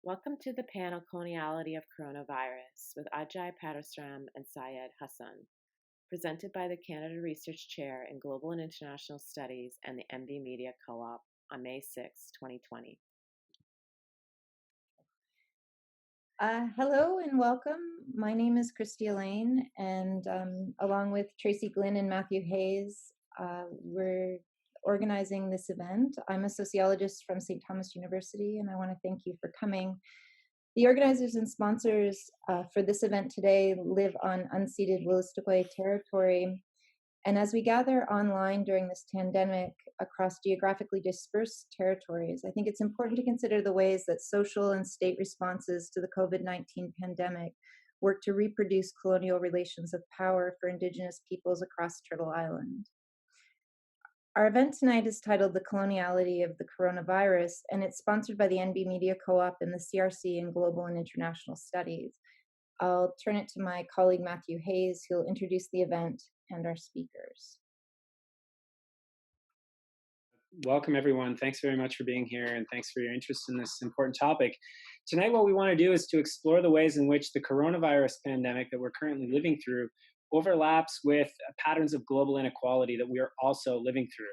Welcome to the panel Coloniality of Coronavirus with Ajay, Parasram, and Syed, Hussan, presented by the Canada Research Chair in Global and International Studies and the MD Media Co-op on May 6, 2020. Hello and welcome. My name is Christy Elaine, and along with Tracy Glynn and Matthew Hayes, we're organizing this event. I'm a sociologist from St. Thomas University, and I want to thank you for coming. The organizers and sponsors for this event today live on unceded Wolastoqey territory. And as we gather online during this pandemic across geographically dispersed territories, I think it's important to consider the ways that social and state responses to the COVID-19 pandemic work to reproduce colonial relations of power for Indigenous peoples across Turtle Island. Our event tonight is titled The Coloniality of the Coronavirus, and it's sponsored by the NB Media Co-op and the CRC in Global and International Studies. I'll turn it to my colleague Matthew Hayes, who'll introduce the event and our speakers. Welcome, everyone. Thanks very much for being here, and thanks for your interest in this important topic. Tonight, what we want to do is to explore the ways in which the coronavirus pandemic that we're currently living through overlaps with patterns of global inequality that we are also living through.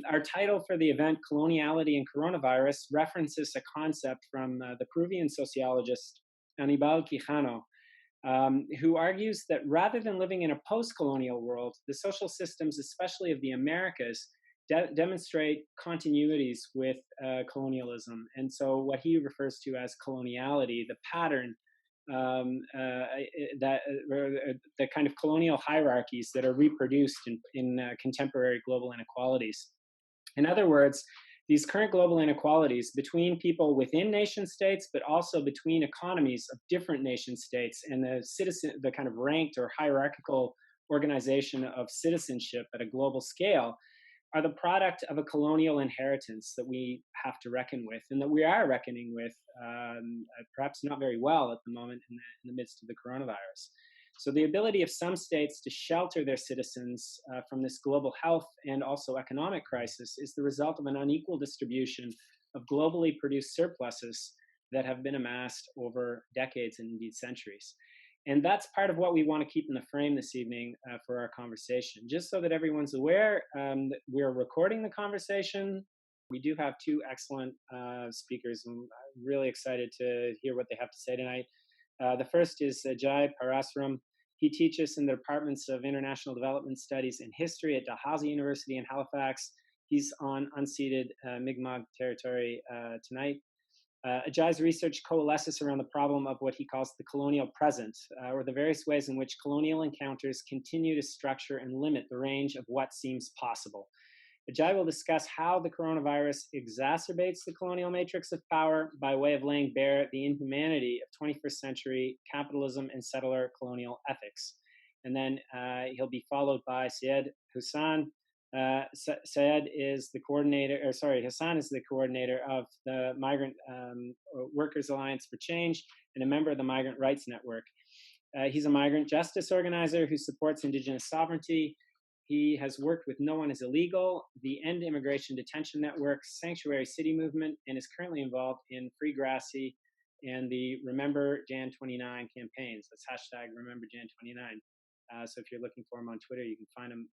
Our title for the event, Coloniality and Coronavirus, references a concept from the Peruvian sociologist Aníbal Quijano, who argues that rather than living in a post-colonial world, the social systems, especially of the Americas, demonstrate continuities with colonialism. And so what he refers to as coloniality, the pattern, the kind of colonial hierarchies that are reproduced in contemporary global inequalities. In other words, these current global inequalities between people within nation states, but also between economies of different nation states, and the kind of ranked or hierarchical organization of citizenship at a global scale, are the product of a colonial inheritance that we have to reckon with, and that we are reckoning with, perhaps not very well at the moment in the midst of the coronavirus. So the ability of some states to shelter their citizens from this global health and also economic crisis is the result of an unequal distribution of globally produced surpluses that have been amassed over decades and indeed centuries. And that's part of what we want to keep in the frame this evening for our conversation. Just so that everyone's aware, that we're recording the conversation. We do have two excellent speakers, and I'm really excited to hear what they have to say tonight. The first is Ajay Parasram. He teaches in the Departments of International Development Studies and History at Dalhousie University in Halifax. He's on unceded Mi'kmaq territory tonight. Ajay's research coalesces around the problem of what he calls the colonial present, or the various ways in which colonial encounters continue to structure and limit the range of what seems possible. Ajay will discuss how the coronavirus exacerbates the colonial matrix of power by way of laying bare the inhumanity of 21st century capitalism and settler colonial ethics. And then he'll be followed by Syed Hussan. Syed is the coordinator, Hussan is the coordinator of the Migrant Workers Alliance for Change and a member of the Migrant Rights Network. He's a migrant justice organizer who supports Indigenous sovereignty. He has worked with No One is Illegal, the End Immigration Detention Network, Sanctuary City Movement, and is currently involved in Free Grassy and the Remember Jan 29 campaigns. That's hashtag Remember Jan 29. So if you're looking for him on Twitter, you can find him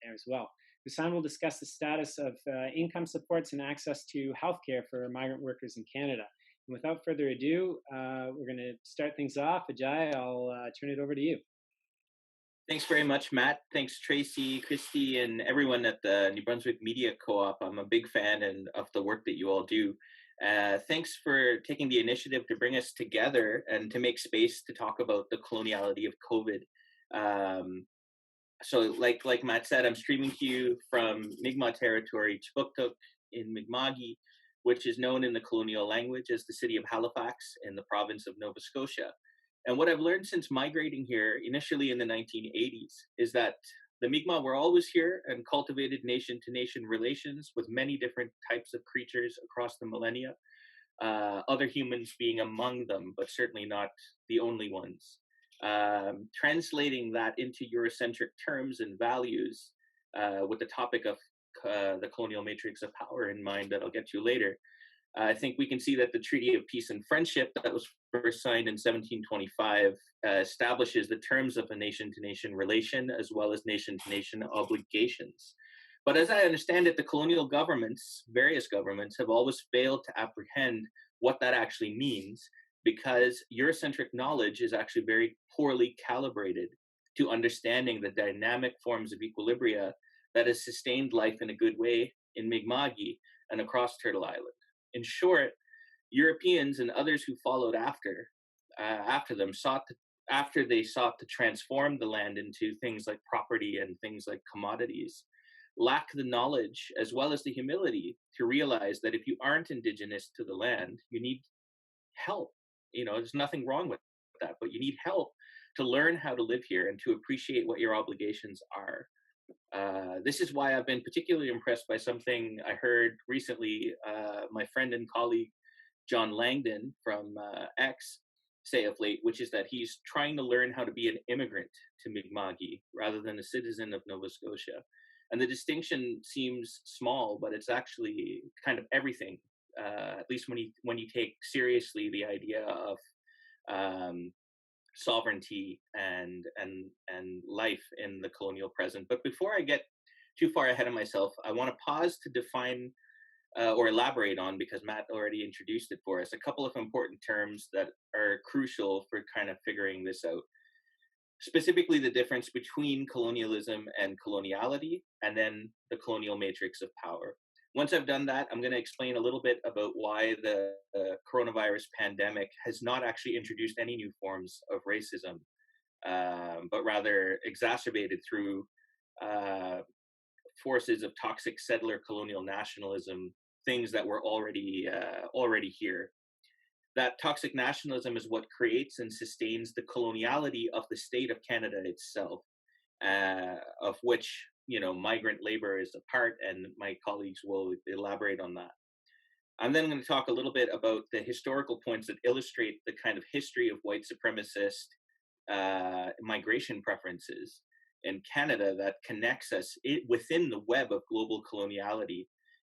there as well. Hussan will discuss the status of income supports and access to healthcare for migrant workers in Canada. And without further ado, we're going to start things off. Ajay, I'll turn it over to you. Thanks very much, Matt. Thanks, Tracy, Christy, and everyone at the New Brunswick Media Co-op. I'm a big fan of the work that you all do. Thanks for taking the initiative to bring us together and to make space to talk about the coloniality of COVID. So like Matt said, I'm streaming to you from Mi'kmaq territory, Chipuktuk in Mi'kmaqi, which is known in the colonial language as the city of Halifax in the province of Nova Scotia. And what I've learned since migrating here, initially in the 1980s, is that the Mi'kmaq were always here and cultivated nation-to-nation relations with many different types of creatures across the millennia, other humans being among them, but certainly not the only ones. Translating that into Eurocentric terms and values with the topic of the colonial matrix of power in mind that I'll get to later, I think we can see that the Treaty of Peace and Friendship that was first signed in 1725 establishes the terms of a nation-to-nation relation as well as nation-to-nation obligations. But as I understand it, the colonial governments, various governments, have always failed to apprehend what that actually means, because Eurocentric knowledge is actually very poorly calibrated to understanding the dynamic forms of equilibria that has sustained life in a good way in Mi'kma'ki and across Turtle Island. In short, Europeans and others who followed after them after they sought to transform the land into things like property and things like commodities, lack the knowledge as well as the humility to realize that if you aren't indigenous to the land, you need help. There's nothing wrong with that, but you need help to learn how to live here and to appreciate what your obligations are. This is why I've been particularly impressed by something I heard recently. My friend and colleague John Langdon from X say of late, which is that he's trying to learn how to be an immigrant to Mi'kma'ki rather than a citizen of Nova Scotia. And the distinction seems small, but it's actually kind of everything. At least when you take seriously the idea of sovereignty and life in the colonial present. But before I get too far ahead of myself, I want to pause to define or elaborate on, because Matt already introduced it for us, a couple of important terms that are crucial for kind of figuring this out. Specifically, the difference between colonialism and coloniality, and then the colonial matrix of power. Once I've done that, I'm going to explain a little bit about why the coronavirus pandemic has not actually introduced any new forms of racism, but rather exacerbated through forces of toxic settler colonial nationalism, things that were already here. That toxic nationalism is what creates and sustains the coloniality of the state of Canada itself, of which migrant labor is a part, and my colleagues will elaborate on that. I'm then going to talk a little bit about the historical points that illustrate the kind of history of white supremacist migration preferences in Canada that connects us within the web of global coloniality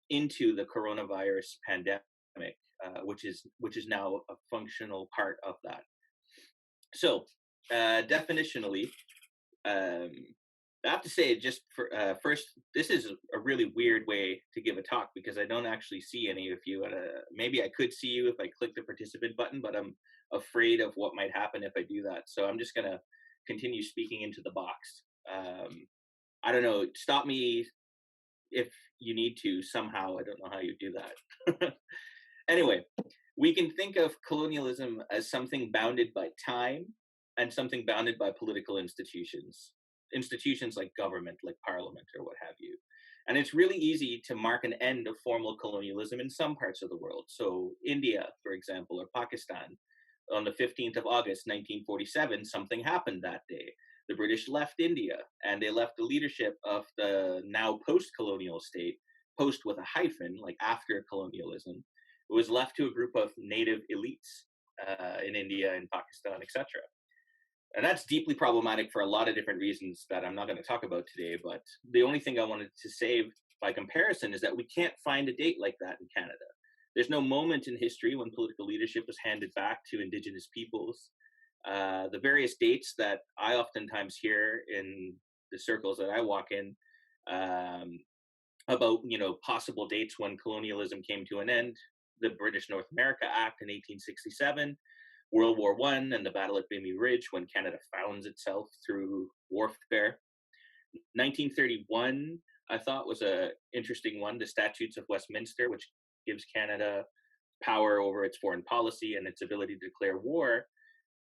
into the coronavirus pandemic, which is now a functional part of that. So, definitionally, I have to say, just for first, this is a really weird way to give a talk because I don't actually see any of you. Maybe I could see you if I click the participant button, but I'm afraid of what might happen if I do that. So I'm just going to continue speaking into the box. I don't know. Stop me if you need to somehow. I don't know how you do that. Anyway, we can think of colonialism as something bounded by time and something bounded by political institutions like government, like parliament, or what have you. And it's really easy to mark an end of formal colonialism in some parts of the world. So India, for example, or Pakistan, on the 15th of August, 1947, something happened that day. The British left India, and they left the leadership of the now post-colonial state, post with a hyphen, like after colonialism. It was left to a group of native elites in India and Pakistan, etc. And that's deeply problematic for a lot of different reasons that I'm not going to talk about today. But the only thing I wanted to say by comparison is that we can't find a date like that in Canada. There's no moment in history when political leadership was handed back to Indigenous peoples. The various dates that I oftentimes hear in the circles that I walk in about, possible dates when colonialism came to an end: the British North America Act in 1867, World War I and the Battle at Vimy Ridge, when Canada founds itself through warfare. 1931, I thought, was an interesting one, the Statutes of Westminster, which gives Canada power over its foreign policy and its ability to declare war.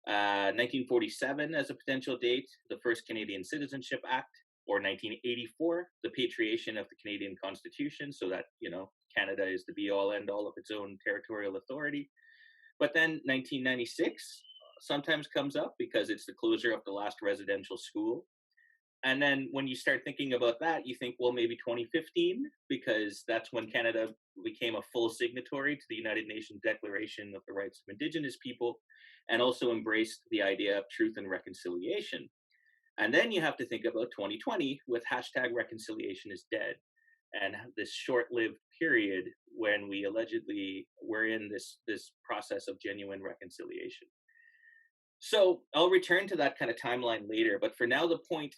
1947 as a potential date, the first Canadian Citizenship Act, or 1984, the patriation of the Canadian Constitution, so that, Canada is the be-all, end-all of its own territorial authority. But then 1996 sometimes comes up because it's the closure of the last residential school. And then when you start thinking about that, you think, well, maybe 2015, because that's when Canada became a full signatory to the United Nations Declaration of the Rights of Indigenous People, and also embraced the idea of truth and reconciliation. And then you have to think about 2020 with hashtag reconciliation is dead. and this short-lived period when we allegedly were in this process of genuine reconciliation. So I'll return to that kind of timeline later, but for now, the point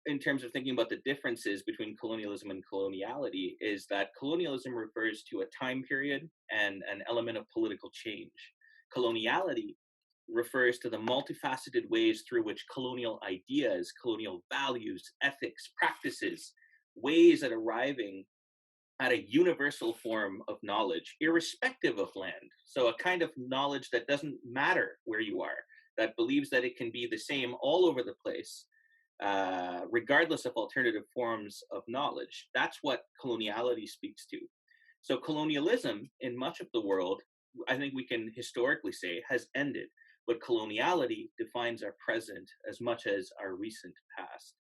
in terms of thinking about the differences between colonialism and coloniality is that colonialism refers to a time period and an element of political change. Coloniality refers to the multifaceted ways through which colonial ideas, colonial values, ethics, practices, ways at arriving at a universal form of knowledge, irrespective of land. So, a kind of knowledge that doesn't matter where you are, that believes that it can be the same all over the place, regardless of alternative forms of knowledge. That's what coloniality speaks to. So, colonialism in much of the world, I think we can historically say, has ended. But coloniality defines our present as much as our recent past.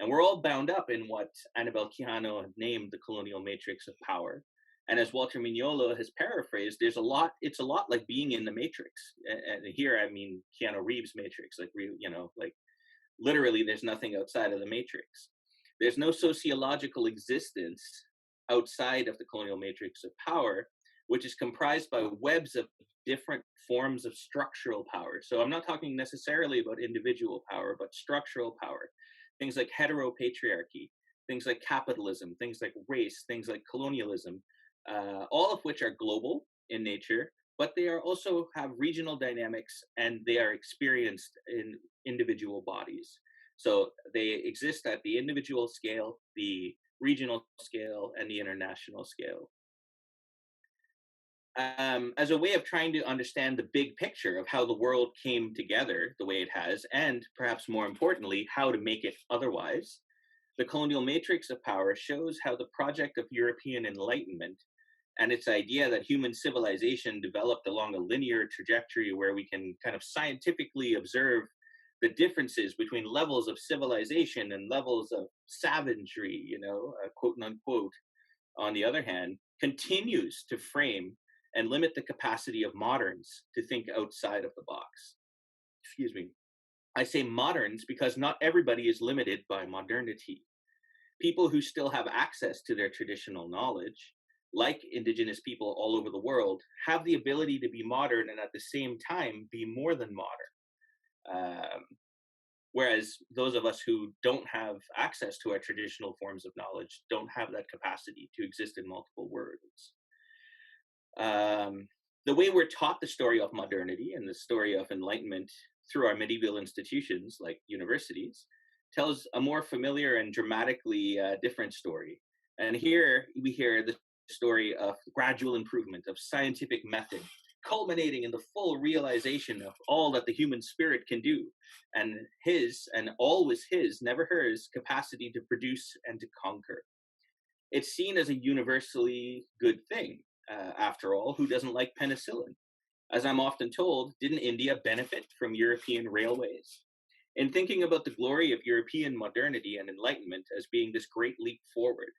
And we're all bound up in what Annabel Quijano had named the colonial matrix of power. And as Walter Mignolo has paraphrased, it's a lot like being in the matrix. And here, I mean, Keanu Reeves' matrix, like literally there's nothing outside of the matrix. There's no sociological existence outside of the colonial matrix of power, which is comprised by webs of different forms of structural power. So I'm not talking necessarily about individual power, but structural power. Things like heteropatriarchy, things like capitalism, things like race, things like colonialism, all of which are global in nature, but they are also have regional dynamics and they are experienced in individual bodies. So they exist at the individual scale, the regional scale, and the international scale. As a way of trying to understand the big picture of how the world came together the way it has, and perhaps more importantly, how to make it otherwise, the colonial matrix of power shows how the project of European enlightenment and its idea that human civilization developed along a linear trajectory where we can kind of scientifically observe the differences between levels of civilization and levels of savagery, quote unquote, on the other hand, continues to frame and limit the capacity of moderns to think outside of the box. Excuse me. I say moderns because not everybody is limited by modernity. People who still have access to their traditional knowledge, like indigenous people all over the world, have the ability to be modern and at the same time be more than modern. Whereas those of us who don't have access to our traditional forms of knowledge don't have that capacity to exist in multiple worlds. The way we're taught the story of modernity and the story of enlightenment through our medieval institutions like universities tells a more familiar and dramatically different story. And here we hear the story of gradual improvement of scientific method, culminating in the full realization of all that the human spirit can do, and his, and always his, never hers, capacity to produce and to conquer. It's seen as a universally good thing. After all, who doesn't like penicillin? As I'm often told, didn't India benefit from European railways? In thinking about the glory of European modernity and enlightenment as being this great leap forward,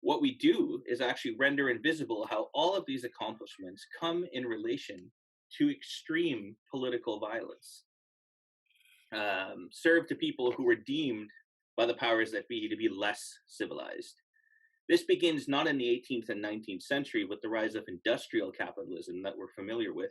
what we do is actually render invisible how all of these accomplishments come in relation to extreme political violence, served to people who were deemed by the powers that be to be less civilized. This begins not in the 18th and 19th century with the rise of industrial capitalism that we're familiar with,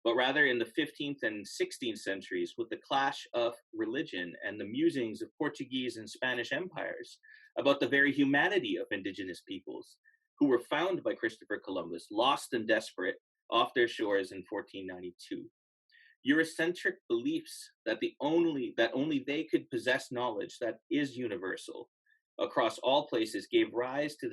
but rather in the 15th and 16th centuries with the clash of religion and the musings of Portuguese and Spanish empires about the very humanity of indigenous peoples who were found by Christopher Columbus, lost and desperate, off their shores in 1492. Eurocentric beliefs that only they could possess knowledge that is universal across all places gave rise to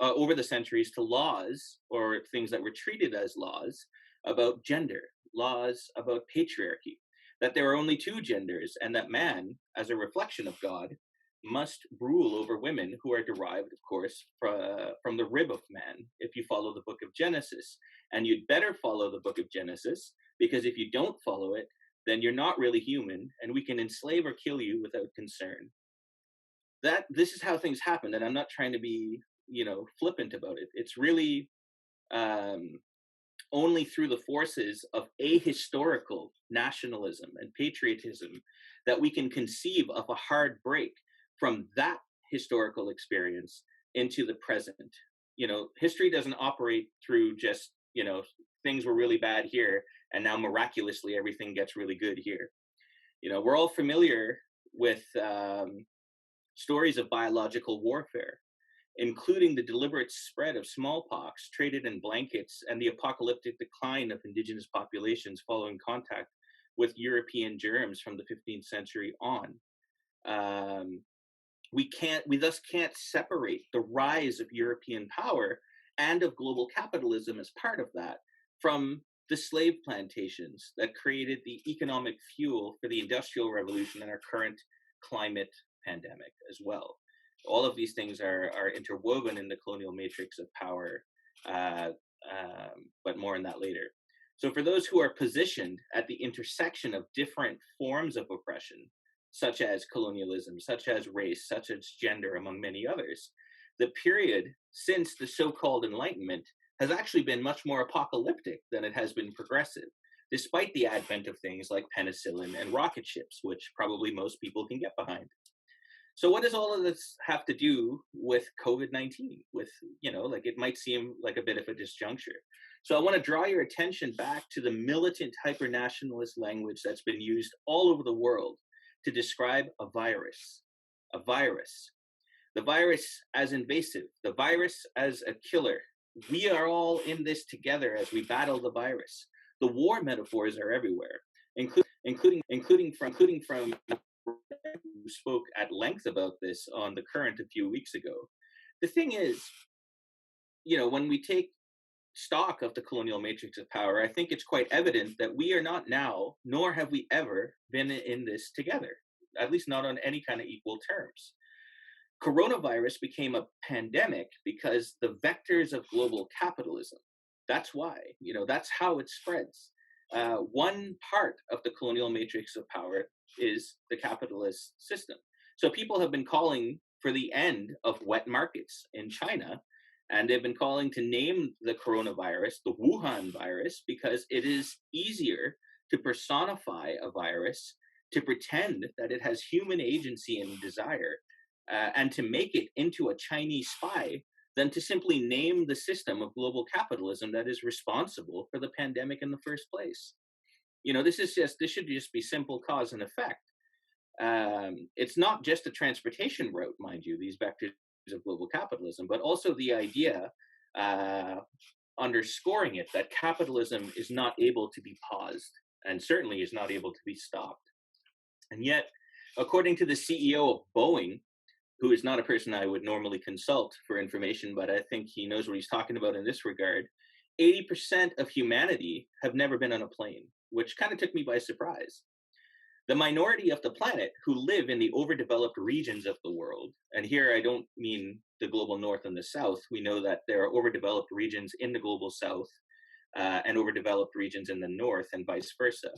over the centuries to laws or things that were treated as laws about gender, laws about patriarchy, that there are only two genders and that man, as a reflection of God, must rule over women who are derived, of course, from the rib of man, if you follow the book of Genesis. And you'd better follow the book of Genesis, because if you don't follow it, then you're not really human, and we can enslave or kill you without concern. This is how things happen, and I'm not trying to be, flippant about it. It's really only through the forces of ahistorical nationalism and patriotism that we can conceive of a hard break from that historical experience into the present. History doesn't operate through just, things were really bad here and now miraculously everything gets really good here. We're all familiar with stories of biological warfare, including the deliberate spread of smallpox traded in blankets and the apocalyptic decline of indigenous populations following contact with European germs from the 15th century on. We thus can't separate the rise of European power and of global capitalism as part of that from the slave plantations that created the economic fuel for the Industrial Revolution and our current climate pandemic as well. All of these things are interwoven in the colonial matrix of power, but more on that later. So for those who are positioned at the intersection of different forms of oppression, such as colonialism, such as race, such as gender, among many others, the period since the so-called Enlightenment has actually been much more apocalyptic than it has been progressive, despite the advent of things like penicillin and rocket ships, which probably most people can get behind. So what does all of this have to do with COVID-19? With, it might seem like a bit of a disjuncture. So I want to draw your attention back to the militant hyper-nationalist language that's been used all over the world to describe a virus. A virus. The virus as invasive. The virus as a killer. We are all in this together as we battle the virus. The war metaphors are everywhere, including from who spoke at length about this on The Current a few weeks ago. The thing is, when we take stock of the colonial matrix of power, I think it's quite evident that we are not now, nor have we ever been in this together, at least not on any kind of equal terms. Coronavirus became a pandemic because the vectors of global capitalism, that's why, that's how it spreads. One part of the colonial matrix of power is the capitalist system. So people have been calling for the end of wet markets in China, and they've been calling to name the coronavirus the Wuhan virus because it is easier to personify a virus, to pretend that it has human agency and desire, and to make it into a Chinese spy than to simply name the system of global capitalism that is responsible for the pandemic in the first place. This should just be simple cause and effect. It's not just a transportation route, mind you, these vectors of global capitalism, but also the idea, underscoring it, that capitalism is not able to be paused and certainly is not able to be stopped. And yet, according to the CEO of Boeing, who is not a person I would normally consult for information, but I think he knows what he's talking about in this regard, 80% of humanity have never been on a plane, which kind of took me by surprise. The minority of the planet who live in the overdeveloped regions of the world, and here I don't mean the global north and the south. We know that there are overdeveloped regions in the global south and overdeveloped regions in the north and vice versa.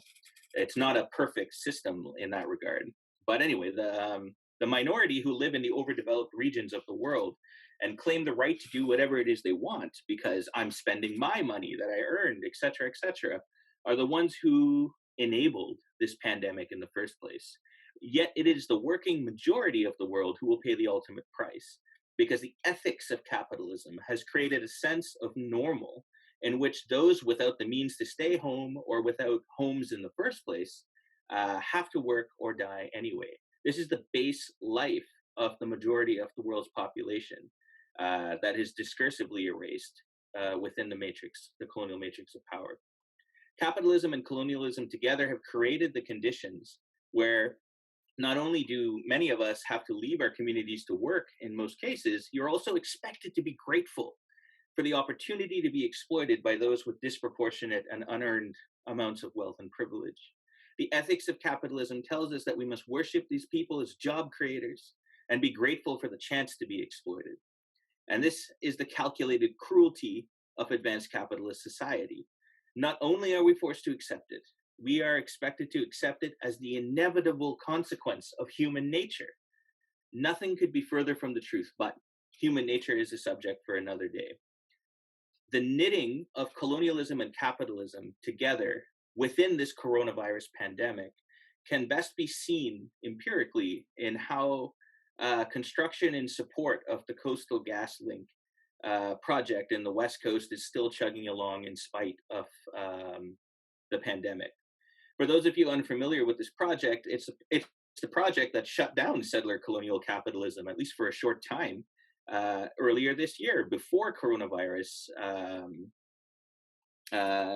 It's not a perfect system in that regard. But anyway, the minority who live in the overdeveloped regions of the world and claim the right to do whatever it is they want because I'm spending my money that I earned, et cetera, are the ones who enabled this pandemic in the first place. Yet it is the working majority of the world who will pay the ultimate price, because the ethics of capitalism has created a sense of normal in which those without the means to stay home or without homes in the first place have to work or die anyway. This is the base life of the majority of the world's population that is discursively erased within the matrix, the colonial matrix of power. Capitalism and colonialism together have created the conditions where not only do many of us have to leave our communities to work in most cases, you're also expected to be grateful for the opportunity to be exploited by those with disproportionate and unearned amounts of wealth and privilege. The ethics of capitalism tells us that we must worship these people as job creators and be grateful for the chance to be exploited. And this is the calculated cruelty of advanced capitalist society. Not only are we forced to accept it, we are expected to accept it as the inevitable consequence of human nature. Nothing could be further from the truth, but human nature is a subject for another day. The knitting of colonialism and capitalism together within this coronavirus pandemic can best be seen empirically in how Construction in support of the Coastal Gas Link project in the West Coast is still chugging along in spite of the pandemic. For those of you unfamiliar with this project, it's the project that shut down settler colonial capitalism, at least for a short time, earlier this year, before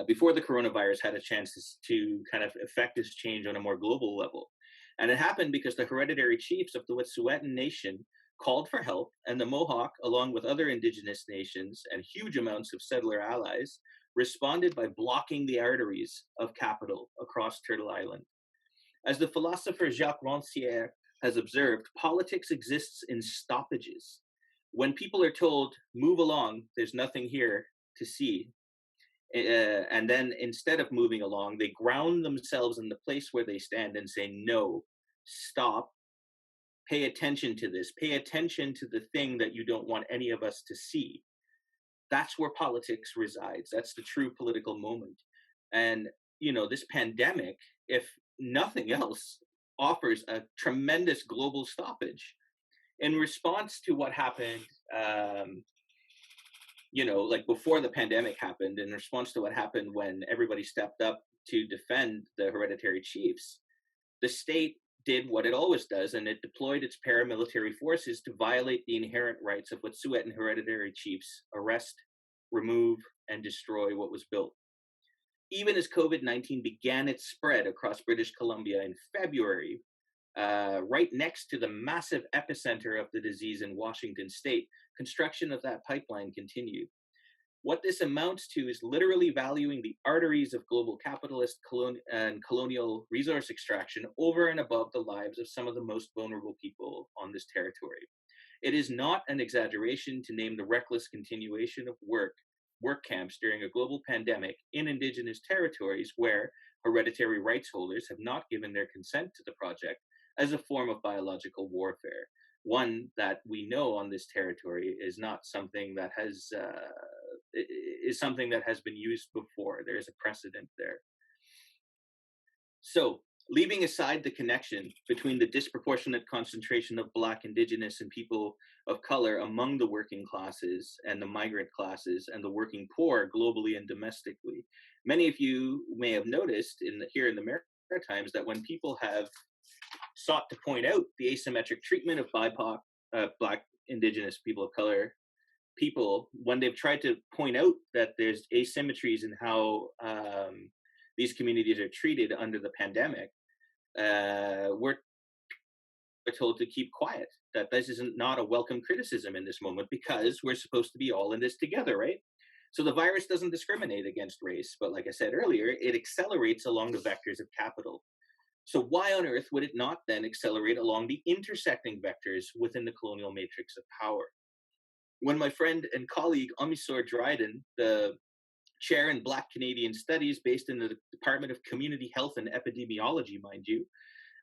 before the coronavirus had a chance to kind of effect this change on a more global level. And it happened because the hereditary chiefs of the Wet'suwet'en Nation called for help, and the Mohawk, along with other indigenous nations and huge amounts of settler allies, responded by blocking the arteries of capital across Turtle Island. As the philosopher Jacques Rancière has observed, politics exists in stoppages. When people are told, move along, there's nothing here to see, and then instead of moving along, they ground themselves in the place where they stand and say, no, stop, pay attention to this, pay attention to the thing that you don't want any of us to see. That's where politics resides. That's the true political moment. And, this pandemic, if nothing else, offers a tremendous global stoppage. In response to what happened, like before the pandemic happened, in response to what happened when everybody stepped up to defend the hereditary chiefs, the state did what it always does, and it deployed its paramilitary forces to violate the inherent rights of Wet'suwet'en hereditary chiefs, arrest, remove, and destroy what was built. Even as COVID-19 began its spread across British Columbia in February, right next to the massive epicenter of the disease in Washington state, construction of that pipeline continued. What this amounts to is literally valuing the arteries of global capitalist and colonial resource extraction over and above the lives of some of the most vulnerable people on this territory. It is not an exaggeration to name the reckless continuation of work camps during a global pandemic in indigenous territories where hereditary rights holders have not given their consent to the project as a form of biological warfare. One that we know on this territory is not something that has been used before. There is a precedent there. So, leaving aside the connection between the disproportionate concentration of Black, Indigenous, and people of color among the working classes and the migrant classes and the working poor globally and domestically, many of you may have noticed here in the Maritimes that when people have sought to point out the asymmetric treatment of BIPOC, Black, Indigenous, people of color people, when they've tried to point out that there's asymmetries in how these communities are treated under the pandemic, we're told to keep quiet, that this is not a welcome criticism in this moment because we're supposed to be all in this together, right? So the virus doesn't discriminate against race, but like I said earlier, it accelerates along the vectors of capital. So why on earth would it not then accelerate along the intersecting vectors within the colonial matrix of power? When my friend and colleague Amisor Dryden, the chair in Black Canadian Studies based in the Department of Community Health and Epidemiology, mind you,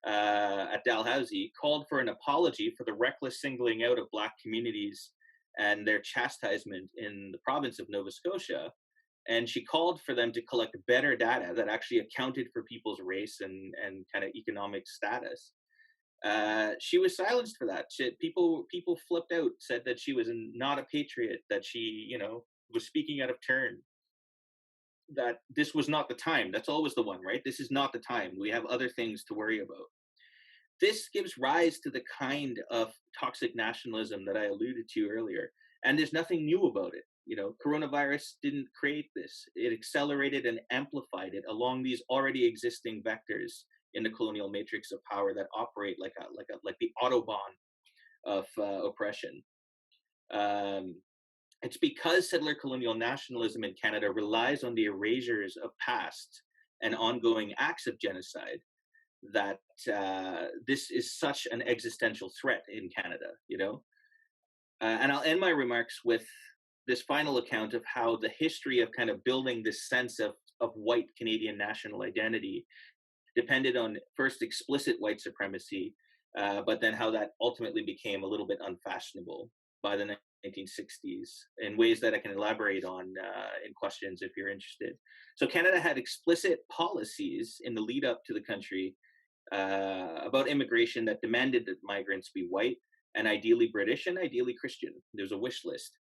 at Dalhousie, called for an apology for the reckless singling out of Black communities and their chastisement in the province of Nova Scotia. And she called for them to collect better data that actually accounted for people's race and kind of economic status. She was silenced for that. People flipped out, said that she was not a patriot, that she, was speaking out of turn, that this was not the time. That's always the one, right? This is not the time. We have other things to worry about. This gives rise to the kind of toxic nationalism that I alluded to earlier. And there's nothing new about it. Coronavirus didn't create this. It accelerated and amplified it along these already existing vectors in the colonial matrix of power that operate like the autobahn of oppression. It's because settler colonial nationalism in Canada relies on the erasures of past and ongoing acts of genocide that this is such an existential threat in Canada, and I'll end my remarks with this final account of how the history of kind of building this sense of white Canadian national identity depended on first explicit white supremacy, but then how that ultimately became a little bit unfashionable by the 1960s in ways that I can elaborate on in questions if you're interested. So Canada had explicit policies in the lead up to the country about immigration that demanded that migrants be white. and ideally British and ideally Christian. There's a wish list.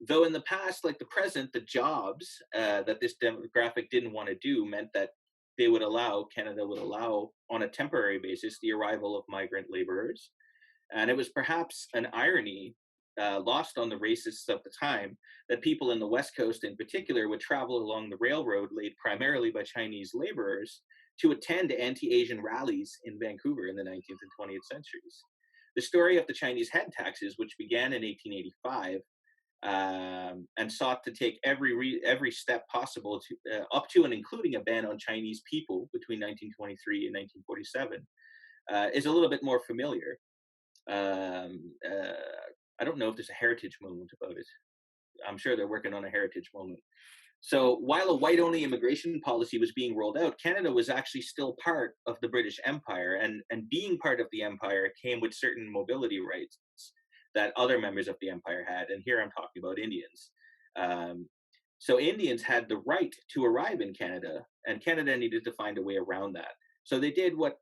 Though in the past, like the present, the jobs that this demographic didn't want to do meant that Canada would allow on a temporary basis the arrival of migrant laborers. And it was perhaps an irony lost on the racists of the time that people in the West Coast in particular would travel along the railroad laid primarily by Chinese laborers to attend anti-Asian rallies in Vancouver in the 19th and 20th centuries. The story of the Chinese head taxes, which began in 1885, and sought to take every step possible to up to and including a ban on Chinese people between 1923 and 1947, is a little bit more familiar. I don't know if there's a heritage moment about it. I'm sure they're working on a heritage moment. So while a white-only immigration policy was being rolled out, Canada was actually still part of the British Empire, and being part of the empire came with certain mobility rights that other members of the empire had. And here I'm talking about Indians. So Indians had the right to arrive in Canada, and Canada needed to find a way around that. So they did what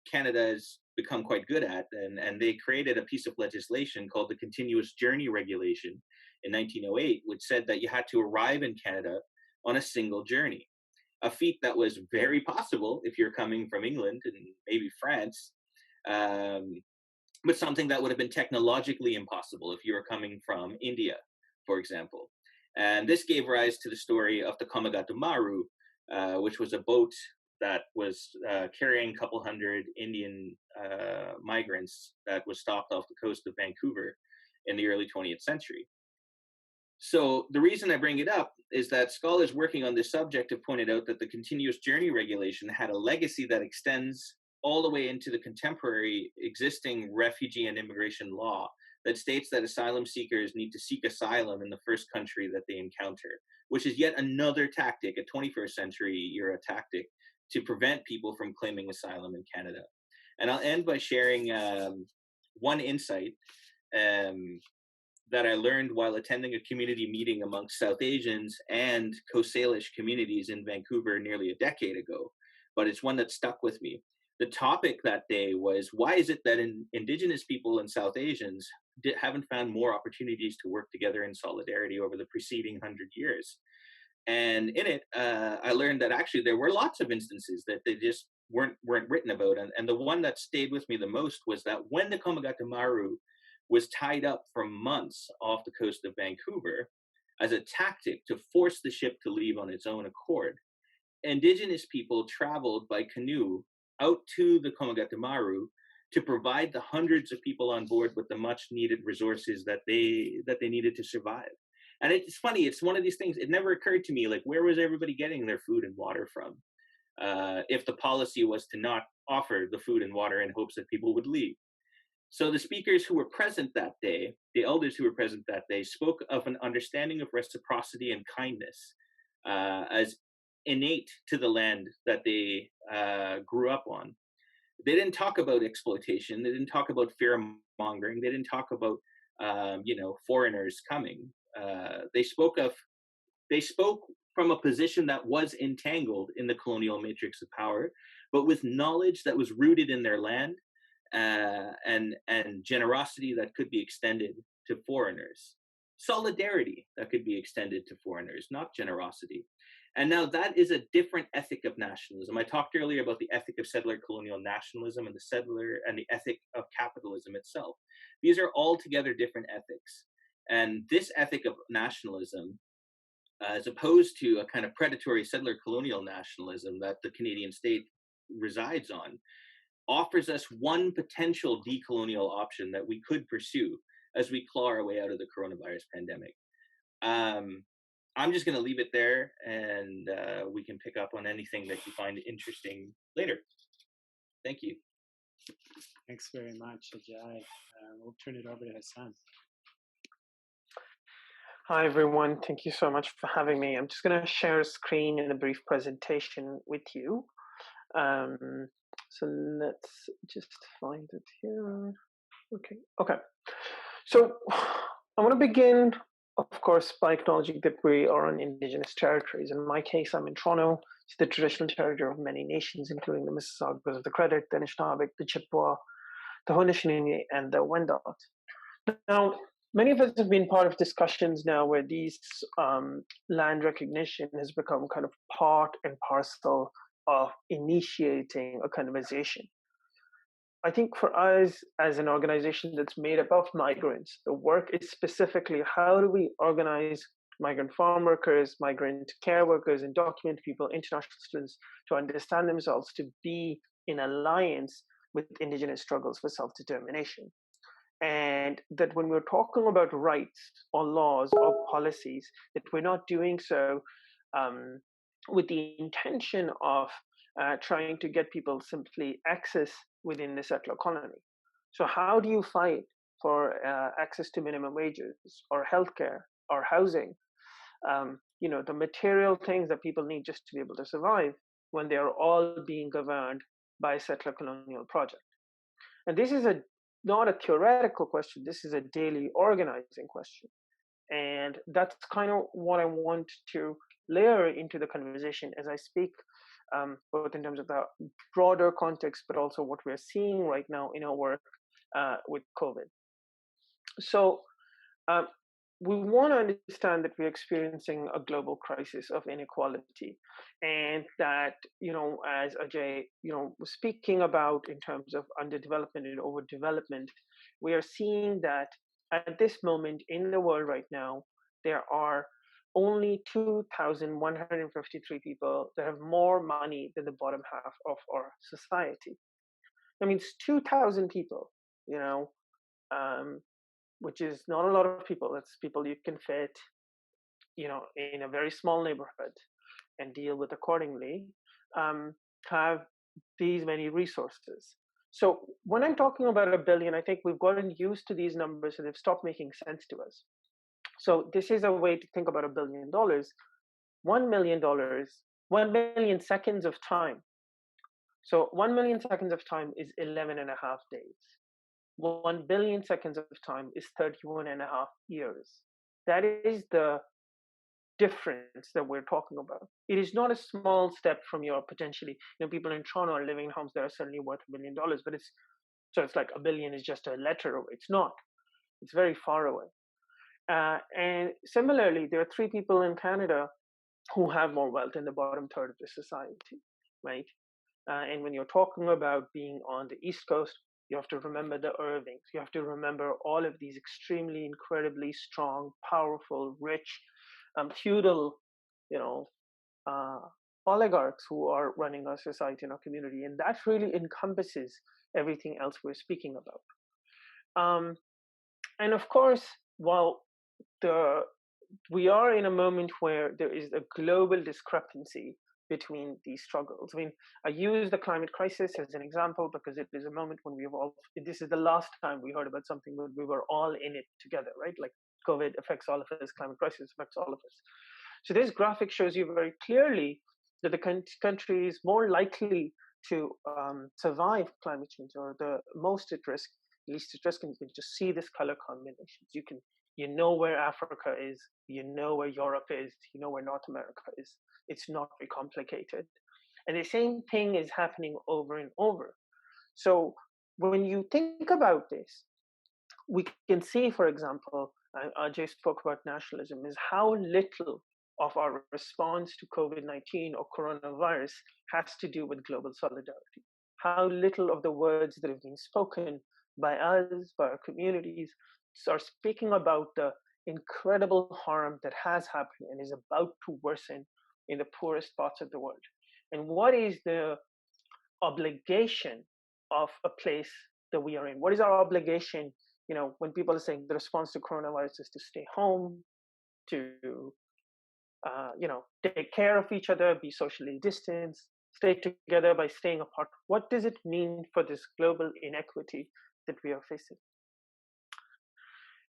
Canada has become quite good at, and they created a piece of legislation called the Continuous Journey Regulation in 1908, which said that you had to arrive in Canada on a single journey, a feat that was very possible if you're coming from England and maybe France, but something that would have been technologically impossible if you were coming from India, for example. And this gave rise to the story of the Komagata Maru, which was a boat that was carrying a couple hundred Indian migrants that was stopped off the coast of Vancouver in the early 20th century. So the reason I bring it up is that scholars working on this subject have pointed out that the Continuous Journey Regulation had a legacy that extends all the way into the contemporary existing refugee and immigration law that states that asylum seekers need to seek asylum in the first country that they encounter, which is yet another tactic, a 21st century era tactic, to prevent people from claiming asylum in Canada. And I'll end by sharing one insight that I learned while attending a community meeting amongst South Asians and Coast Salish communities in Vancouver nearly a decade ago, but it's one that stuck with me. The topic that day was, why is it that Indigenous people and South Asians haven't found more opportunities to work together in solidarity over the preceding 100 years? And in it, I learned that actually there were lots of instances that they just weren't written about. And the one that stayed with me the most was that when the Komagata Maru was tied up for months off the coast of Vancouver as a tactic to force the ship to leave on its own accord, Indigenous people traveled by canoe out to the Komagata Maru to provide the hundreds of people on board with the much needed resources that they needed to survive. And it's funny, it's one of these things, it never occurred to me, like, where was everybody getting their food and water from? If the policy was to not offer the food and water in hopes that people would leave. So the speakers who were present that day, the elders who were present that day, spoke of an understanding of reciprocity and kindness as innate to the land that they grew up on. They didn't talk about exploitation. They didn't talk about fear mongering. They didn't talk about foreigners coming. They spoke from a position that was entangled in the colonial matrix of power, but with knowledge that was rooted in their land and generosity that could be extended to foreigners, solidarity that could be extended to foreigners, not generosity. And now that is a different ethic of nationalism. I talked earlier about the ethic of settler colonial nationalism and the ethic of capitalism itself. These are altogether different ethics. And this ethic of nationalism, as opposed to a kind of predatory settler colonial nationalism that the Canadian state resides on, offers us one potential decolonial option that we could pursue as we claw our way out of the coronavirus pandemic. I'm just going to leave it there, and we can pick up on anything that you find interesting later. Thank you. Thanks very much, Ajay. We'll turn it over to Hussan. Hi, everyone. Thank you so much for having me. I'm just going to share a screen in a brief presentation with you. So let's just find it here. Okay. So I want to begin, of course, by acknowledging that we are on Indigenous territories. In my case, I'm in Toronto. It's the traditional territory of many nations, including the Mississaugas of the Credit, the Anishinaabe, the Chippewa, the Haudenosaunee and the Wendat. Now, many of us have been part of discussions now where these land recognition has become kind of part and parcel of initiating a conversation. I think for us as an organization that's made up of migrants, the work is specifically how do we organize migrant farm workers, migrant care workers, and documented people, international students, to understand themselves to be in alliance with indigenous struggles for self-determination. And that when we're talking about rights or laws or policies, that we're not doing so with the intention of trying to get people simply access within the settler colony. So how do you fight for access to minimum wages or healthcare or housing? The material things that people need just to be able to survive when they are all being governed by a settler colonial project. And this is not a theoretical question, this is a daily organizing question. And that's kind of what I want to layer into the conversation as I speak, both in terms of the broader context, but also what we're seeing right now in our work with COVID. So we want to understand that we're experiencing a global crisis of inequality, and that, as Ajay, was speaking about in terms of underdevelopment and overdevelopment, we are seeing that at this moment in the world right now, there are only 2,153 people that have more money than the bottom half of our society. That means 2,000 people, which is not a lot of people. That's people you can fit, in a very small neighborhood and deal with accordingly, have these many resources. So when I'm talking about a billion, I think we've gotten used to these numbers and they've stopped making sense to us. So this is a way to think about $1 billion. $1 million, 1 million seconds of time. So 1 million seconds of time is 11 and a half days. 1 billion seconds of time is 31 and a half years. That is the difference that we're talking about. It is not a small step from your potentially, people in Toronto are living in homes that are suddenly worth $1 million, but it's like $1 billion is just a letter away. It's not. It's very far away. And similarly, there are 3 people in Canada who have more wealth in the bottom third of the society, right? And when you're talking about being on the East Coast, you have to remember the Irvings. You have to remember all of these extremely, incredibly strong, powerful, rich, feudal, oligarchs who are running our society and our community. And that really encompasses everything else we're speaking about. And of course, while we are in a moment where there is a global discrepancy between these struggles. I mean, I use the climate crisis as an example because it is a moment when we've all, this is the last time we heard about something when we were all in it together, right? Like COVID affects all of us, climate crisis affects all of us. So this graphic shows you very clearly that the country is more likely to survive climate change, or the most at risk, least at risk, and you can just see this color combinations. You know where Africa is, you know where Europe is, you know where North America is. It's not very complicated. And the same thing is happening over and over. So when you think about this, we can see, for example, Ajay spoke about nationalism, is how little of our response to COVID-19 or coronavirus has to do with global solidarity. How little of the words that have been spoken by us, by our communities, are speaking about the incredible harm that has happened and is about to worsen in the poorest parts of the world. And what is the obligation of a place that we are in? What is our obligation, when people are saying the response to coronavirus is to stay home, to take care of each other, be socially distanced, stay together by staying apart? What does it mean for this global inequity that we are facing?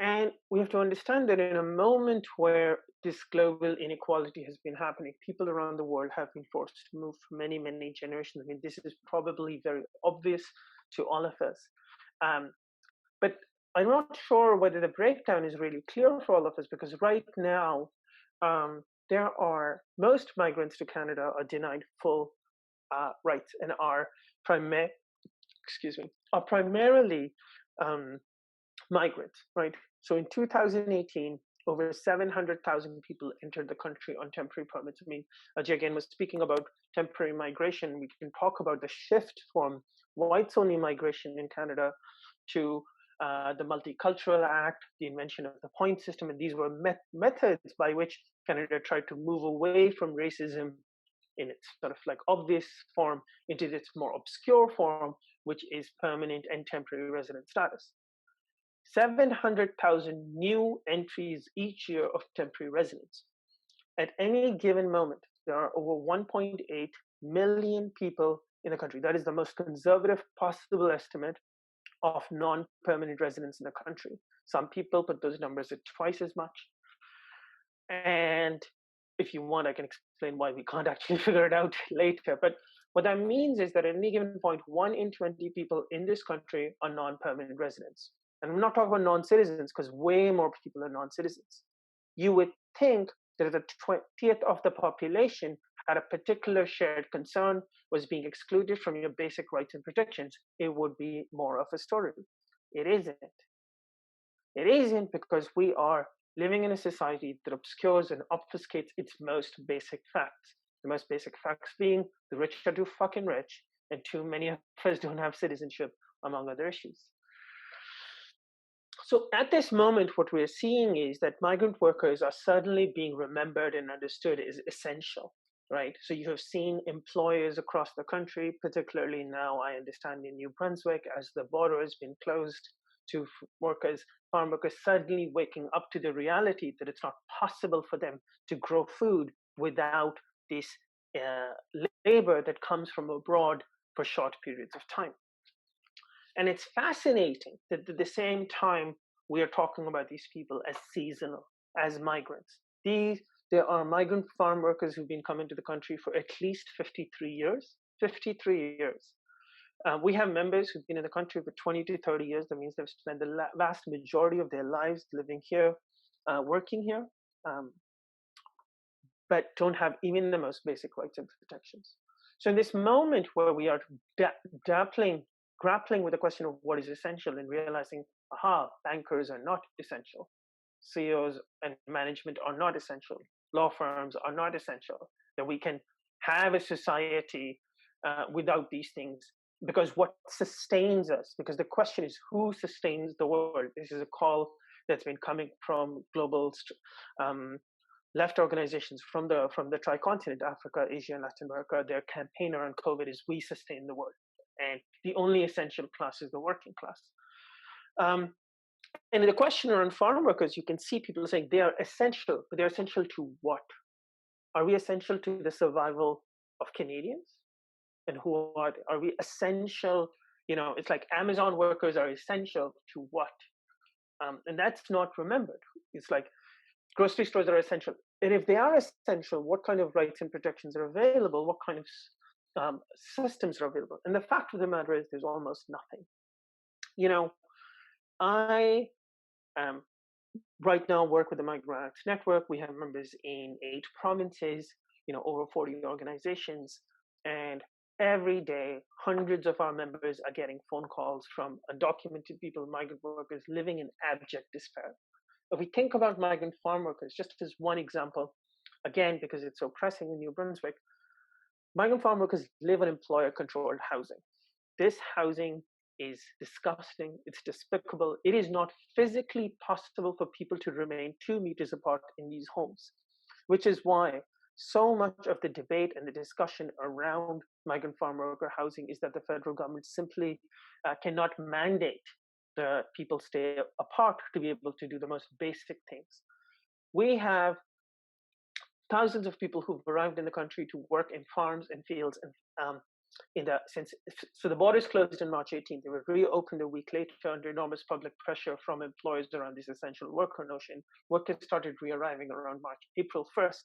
And we have to understand that in a moment where this global inequality has been happening, people around the world have been forced to move for many, many generations. I mean, this is probably very obvious to all of us. But I'm not sure whether the breakdown is really clear for all of us, because right now, most migrants to Canada are denied full rights and are excuse me, are primarily migrants, right? So in 2018, over 700,000 people entered the country on temporary permits. I mean, Ajay again was speaking about temporary migration. We can talk about the shift from whites-only migration in Canada to the Multicultural Act, the invention of the point system, and these were methods by which Canada tried to move away from racism in its sort of like obvious form into its more obscure form, which is permanent and temporary resident status. 700,000 new entries each year of temporary residents. At any given moment, there are over 1.8 million people in the country. That is the most conservative possible estimate of non-permanent residents in the country. Some people put those numbers at twice as much. And if you want, I can explain why we can't actually figure it out later. But what that means is that at any given point, 1 in 20 people in this country are non-permanent residents. And I'm not talking about non-citizens, because way more people are non-citizens. You would think that if the 20th of the population had a particular shared concern, was being excluded from your basic rights and protections, it would be more of a story. It isn't. It isn't, because we are living in a society that obscures and obfuscates its most basic facts. The most basic facts being the rich are too fucking rich, and too many of us don't have citizenship, among other issues. So at this moment, what we're seeing is that migrant workers are suddenly being remembered and understood as essential, right? So you have seen employers across the country, particularly now, I understand in New Brunswick, as the border has been closed to workers, farm workers suddenly waking up to the reality that it's not possible for them to grow food without this labor that comes from abroad for short periods of time. And it's fascinating that at the same time, we are talking about these people as seasonal, as migrants. There are migrant farm workers who've been coming to the country for at least 53 years. 53 years. We have members who've been in the country for 20 to 30 years. That means they've spent the vast majority of their lives living here, working here, but don't have even the most basic rights and protections. So in this moment where we are grappling with the question of what is essential and realizing, bankers are not essential, CEOs and management are not essential, law firms are not essential, that we can have a society without these things, because what sustains us, because the question is who sustains the world. This is a call that's been coming from global left organizations from the tricontinent, Africa, Asia, and Latin America. Their campaign around COVID is we sustain the world. And the only essential class is the working class. And the question around farm workers, you can see people saying they are essential, but they're essential to what? Are we essential to the survival of Canadians? And who are we essential? You know, it's like Amazon workers are essential to what? And that's not remembered. It's like grocery stores are essential. And if they are essential, what kind of rights and protections are available? What kind of systems are available? And the fact of the matter is there's almost nothing. You know, I right now work with the Migrant Network. We have members in 8 provinces, you know, over 40 organizations. And every day, hundreds of our members are getting phone calls from undocumented people, migrant workers living in abject despair. If we think about migrant farm workers, just as one example, again, because it's so pressing in New Brunswick, migrant farm workers live in employer-controlled housing. This housing is disgusting, it's despicable. It is not physically possible for people to remain 2 meters apart in these homes, which is why so much of the debate and the discussion around migrant farm worker housing is that the federal government simply cannot mandate the people stay apart to be able to do the most basic things. We have thousands of people who've arrived in the country to work in farms and fields, and so the borders closed in March 18th. They were reopened a week later under enormous public pressure from employers around this essential worker notion. Workers started re-arriving around April 1st.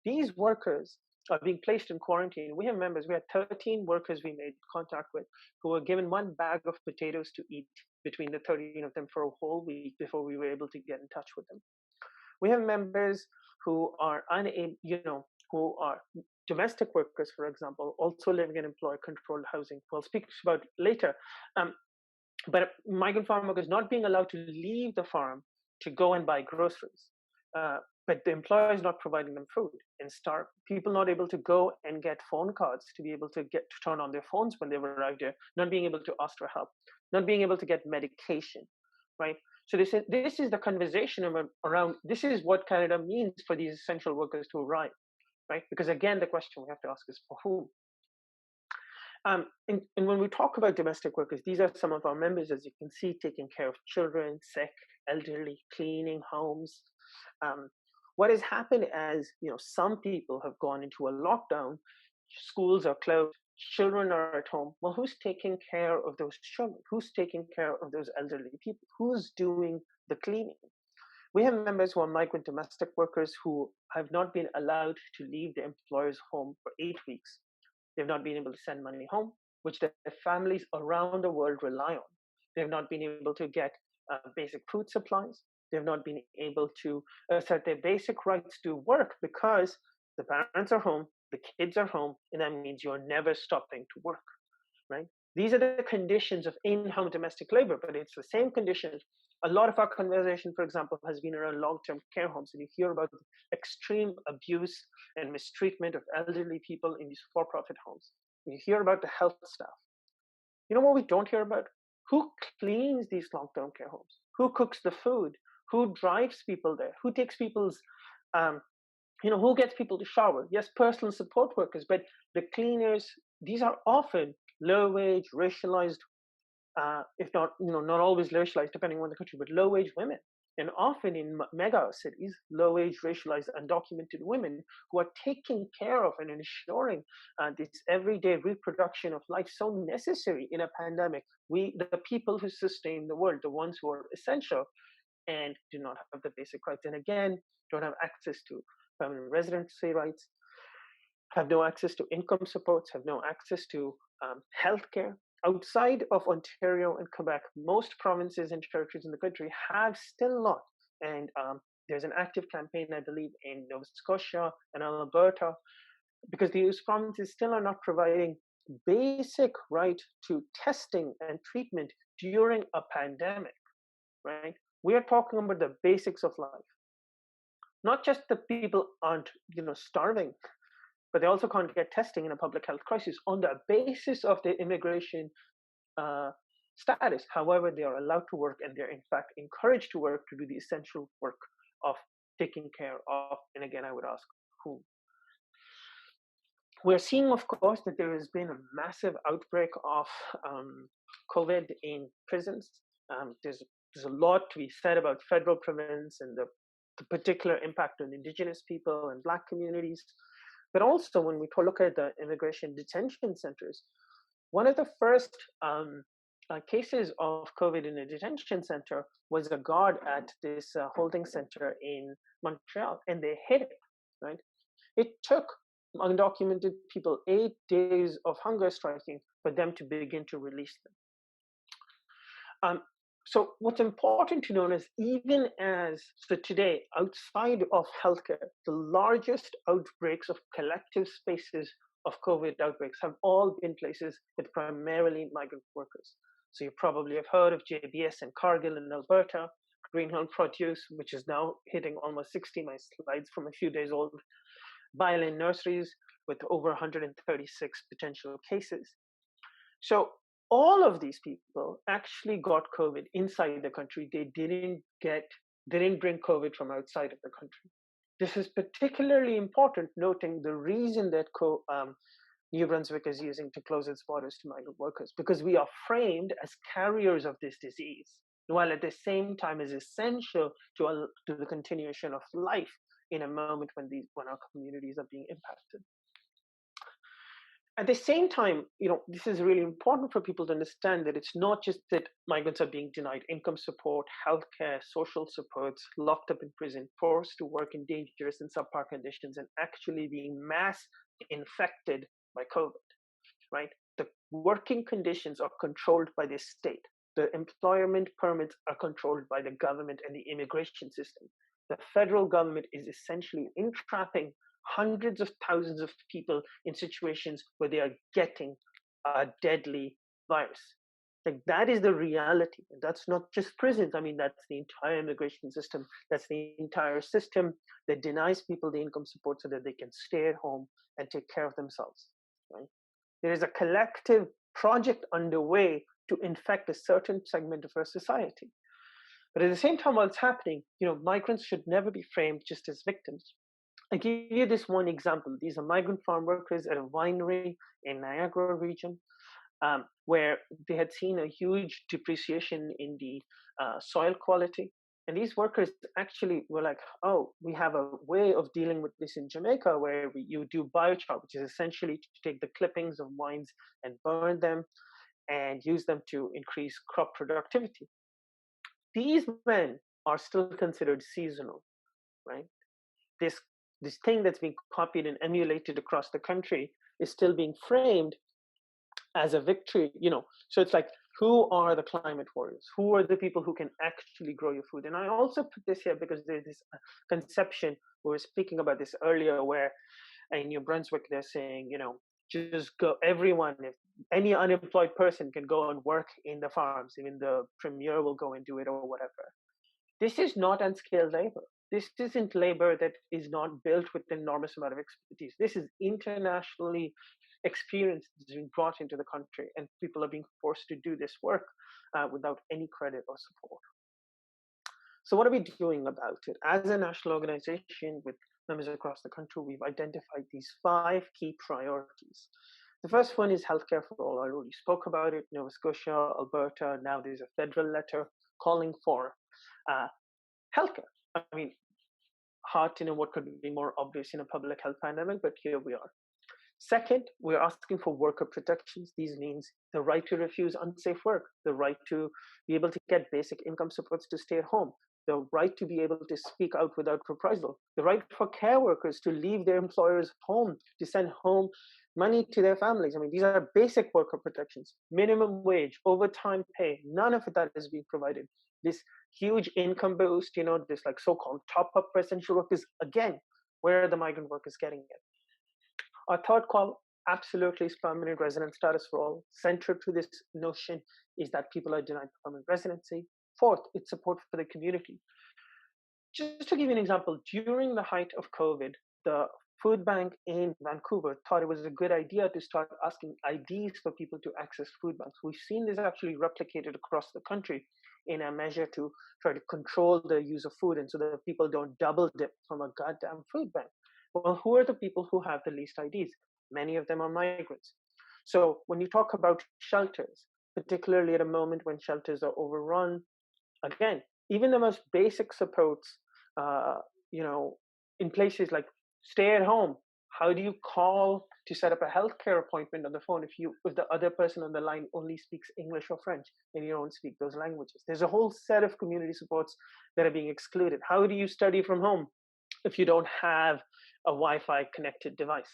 These workers are being placed in quarantine. We have members, we had 13 workers we made contact with who were given 1 bag of potatoes to eat between the 13 of them for a whole week before we were able to get in touch with them. We have members who are unable, who are domestic workers, for example, also living in employer-controlled housing. We'll speak about later. But migrant farm workers not being allowed to leave the farm to go and buy groceries. But the employer is not providing them food and starve. People not able to go and get phone cards to be able to turn on their phones when they've arrived there, not being able to ask for help, not being able to get medication, right? So this is the conversation around, this is what Canada means for these essential workers to arrive, right? Because again, the question we have to ask is for whom? And when we talk about domestic workers, these are some of our members, as you can see, taking care of children, sick, elderly, cleaning homes. What has happened as some people have gone into a lockdown, schools are closed, children are at home. Well, who's taking care of those children? Who's taking care of those elderly people? Who's doing the cleaning? We have members who are migrant domestic workers who have not been allowed to leave their employer's home for 8 weeks. They've not been able to send money home, which their families around the world rely on. They've not been able to get basic food supplies. They've not been able to assert their basic rights to work because the parents are home, the kids are home, and that means you're never stopping to work, right? These are the conditions of in-home domestic labor, but it's the same conditions. A lot of our conversation, for example, has been around long-term care homes, and you hear about the extreme abuse and mistreatment of elderly people in these for-profit homes. You hear about the health staff. You know what we don't hear about? Who cleans these long-term care homes? Who cooks the food? Who drives people there? Who takes people's, who gets people to shower? Yes, personal support workers, but the cleaners, these are often low-wage, racialized, if not, not always racialized, depending on the country, but low-wage women. And often in mega cities, low-wage, racialized, undocumented women who are taking care of and ensuring this everyday reproduction of life so necessary in a pandemic. The people who sustain the world, the ones who are essential and do not have the basic rights. And again, don't have access to permanent residency rights, have no access to income supports, have no access to healthcare. Outside of Ontario and Quebec, most provinces and territories in the country have still not. And there's an active campaign, I believe, in Nova Scotia and Alberta, because these provinces still are not providing basic right to testing and treatment during a pandemic, right? We are talking about the basics of life. Not just that people aren't, starving, but they also can't get testing in a public health crisis on the basis of their immigration status. However, they are allowed to work, and they're in fact encouraged to work to do the essential work of taking care of, and again, I would ask whom. We're seeing, of course, that there has been a massive outbreak of COVID in prisons. There's a lot to be said about federal prisons and the particular impact on Indigenous people and Black communities. But also, when we look at the immigration detention centers, one of the first cases of COVID in a detention center was a guard at this holding center in Montreal, and they hid it, right? It took undocumented people 8 days of hunger striking for them to begin to release them. So what's important to know is so today, outside of healthcare, the largest outbreaks of collective spaces of COVID outbreaks have all been places with primarily migrant workers. So you probably have heard of JBS and Cargill in Alberta, Greenhill Produce, which is now hitting almost 60, my slides from a few days old, Byline Nurseries with over 136 potential cases. So all of these people actually got COVID inside the country. They didn't bring COVID from outside of the country. This is particularly important, noting the reason that New Brunswick is using to close its borders to migrant workers, because we are framed as carriers of this disease, while at the same time is essential to the continuation of life in a moment when our communities are being impacted. At the same time, this is really important for people to understand that it's not just that migrants are being denied income support, healthcare, social supports, locked up in prison, forced to work in dangerous and subpar conditions, and actually being mass infected by COVID, right? The working conditions are controlled by the state. The employment permits are controlled by the government and the immigration system. The federal government is essentially entrapping hundreds of thousands of people in situations where they are getting a deadly virus. Like that is the reality. And that's not just prisons. I mean, that's the entire immigration system. That's the entire system that denies people the income support so that they can stay at home and take care of themselves. Right? There is a collective project underway to infect a certain segment of our society. But at the same time, while it's happening, migrants should never be framed just as victims. I give you this one example. These are migrant farm workers at a winery in Niagara region, where they had seen a huge depreciation in the soil quality. And these workers actually were like, oh, we have a way of dealing with this in Jamaica where you do biochar, which is essentially to take the clippings of wines and burn them and use them to increase crop productivity. These men are still considered seasonal, right? This thing that's being copied and emulated across the country is still being framed as a victory, So it's like, who are the climate warriors? Who are the people who can actually grow your food? And I also put this here because there's this conception, we were speaking about this earlier, where in New Brunswick, they're saying, just go, everyone, if any unemployed person can go and work in the farms, even the premier will go and do it or whatever. This is not unskilled labor. This isn't labor that is not built with an enormous amount of expertise. This is internationally experience that's been brought into the country, and people are being forced to do this work without any credit or support. So what are we doing about it? As a national organization with members across the country, we've identified these 5 key priorities. The first one is healthcare for all. I already spoke about it. Nova Scotia, Alberta, now there's a federal letter calling for healthcare. I mean, hard to know what could be more obvious in a public health pandemic, but here we are. Second, we're asking for worker protections. These means the right to refuse unsafe work, the right to be able to get basic income supports to stay at home, the right to be able to speak out without reprisal, the right for care workers to leave their employers' home, to send home money to their families. I mean, these are basic worker protections, minimum wage, overtime pay. None of that is being provided. This huge income boost, this like so-called top-up for essential workers, again, where are the migrant workers getting it? Our third call absolutely is permanent resident status for all. Central to this notion is that people are denied permanent residency. Fourth, it's support for the community. Just to give you an example, during the height of COVID, the food bank in Vancouver thought it was a good idea to start asking IDs for people to access food banks. We've seen this actually replicated across the country in a measure to try to control the use of food and so that people don't double dip from a goddamn food bank. Well, who are the people who have the least IDs? Many of them are migrants. So when you talk about shelters, particularly at a moment when shelters are overrun, again, even the most basic supports, in places like stay at home, how do you call to set up a healthcare appointment on the phone if the other person on the line only speaks English or French and you don't speak those languages? There's a whole set of community supports that are being excluded. How do you study from home if you don't have a Wi-Fi connected device?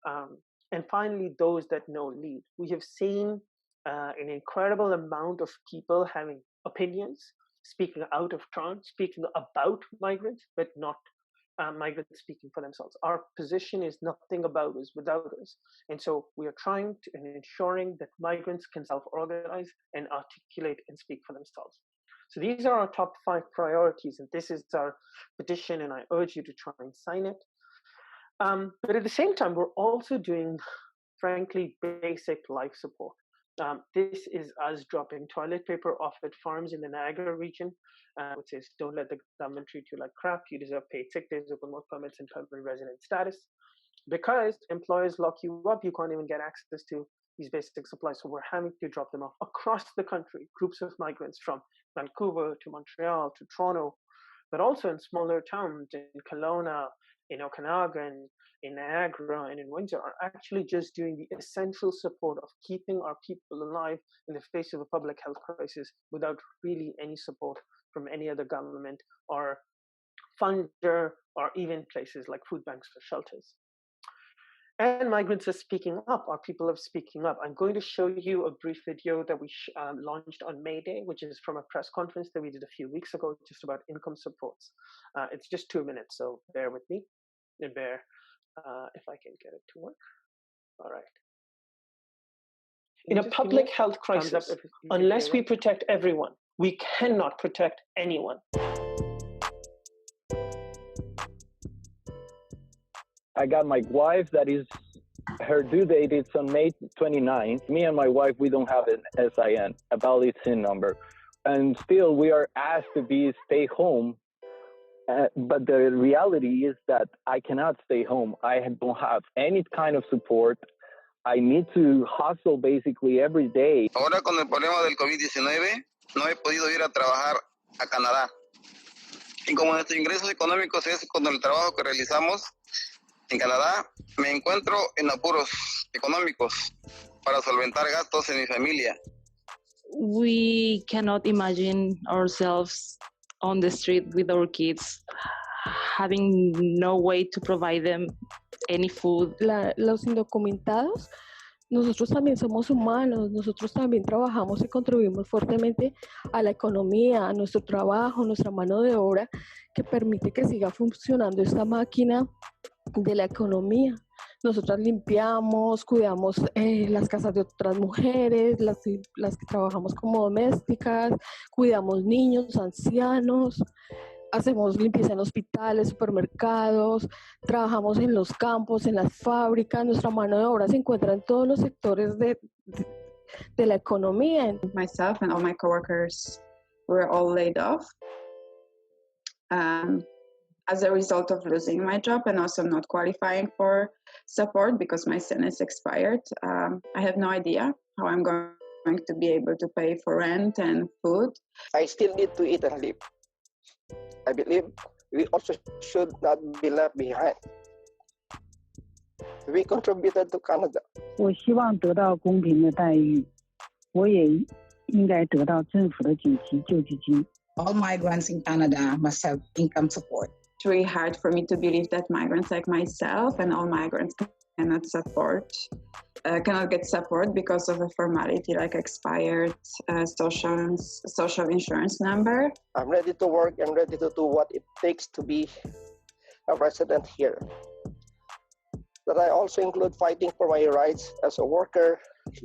And finally, those that know lead. We have seen an incredible amount of people having opinions, speaking out of turn, speaking about migrants, but not migrants speaking for themselves. Our position is nothing about us without us. And so we are trying to and ensuring that migrants can self-organize and articulate and speak for themselves. So these are our top 5 priorities, and this is our petition, and I urge you to try and sign it. But at the same time, we're also doing, frankly, basic life support. This is us dropping toilet paper off at farms in the Niagara region, which says, don't let the government treat you like crap. You deserve paid sick days, open work permits, and permanent resident status. Because employers lock you up, you can't even get access to these basic supplies. So we're having to drop them off across the country, groups of migrants from Vancouver to Montreal to Toronto, but also in smaller towns in Kelowna, in Okanagan, in Niagara, and in Windsor are actually just doing the essential support of keeping our people alive in the face of a public health crisis without really any support from any other government or funder or even places like food banks or shelters. And migrants are speaking up. Our people are speaking up. I'm going to show you a brief video that we launched on May Day, which is from a press conference that we did a few weeks ago, just about income supports. It's just 2 minutes, so bear with me and bear if I can get it to work. All right. In a public health crisis, unless we protect everyone, we cannot protect anyone. I got my wife, that is, her due date is on May 29th. Me and my wife, we don't have an SIN, a valid SIN number. And still we are asked to stay home. But the reality is that I cannot stay home. I don't have any kind of support. I need to hustle basically every day. Ahora con el problema del COVID-19, no he podido ir a trabajar a Canadá. Y como nuestros ingresos económicos es con el trabajo que realizamos en Canadá, me encuentro en apuros económicos para solventar gastos en mi familia. We cannot imagine ourselves on the street with our kids, having no way to provide them any food. Los indocumentados, nosotros también somos humanos, nosotros también trabajamos y contribuimos fuertemente a la economía, a nuestro trabajo, nuestra mano de obra que permite que siga funcionando esta máquina de la economía. Nosotras limpiamos, cuidamos las casas de otras mujeres, las que trabajamos como domésticas, cuidamos niños, ancianos, hacemos limpieza en hospitales, supermercados, trabajamos en los campos, en las fábricas. Nuestra mano de obra se encuentra en todos los sectores de la economía. Myself and all my coworkers were all laid off. As a result of losing my job and also not qualifying for support because my SIN is expired, I have no idea how I'm going to be able to pay for rent and food. I still need to eat and live. I believe we also should not be left behind. We contributed to Canada. 我希望得到公平的待遇，我也应该得到政府的紧急救济金。All migrants in Canada must have income support. It's really hard for me to believe that migrants like myself and all migrants cannot get support because of a formality like expired social insurance number. I'm ready to work and ready to do what it takes to be a resident here. That I also include fighting for my rights as a worker,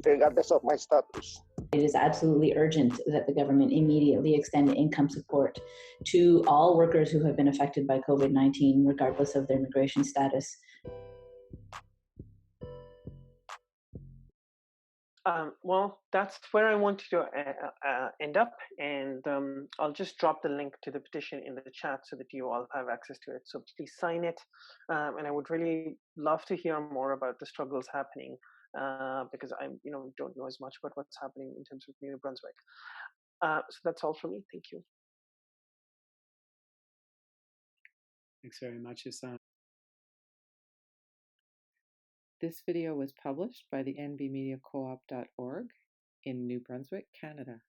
regardless of my status. It is absolutely urgent that the government immediately extend income support to all workers who have been affected by COVID-19, regardless of their immigration status. Well, that's where I wanted to end up, and I'll just drop the link to the petition in the chat so that you all have access to it. So please sign it, and I would really love to hear more about the struggles happening, because I don't know as much about what's happening in terms of New Brunswick. So that's all from me. Thank you. Thanks very much, Hussan. This video was published by the nbmediacoop.org in New Brunswick, Canada.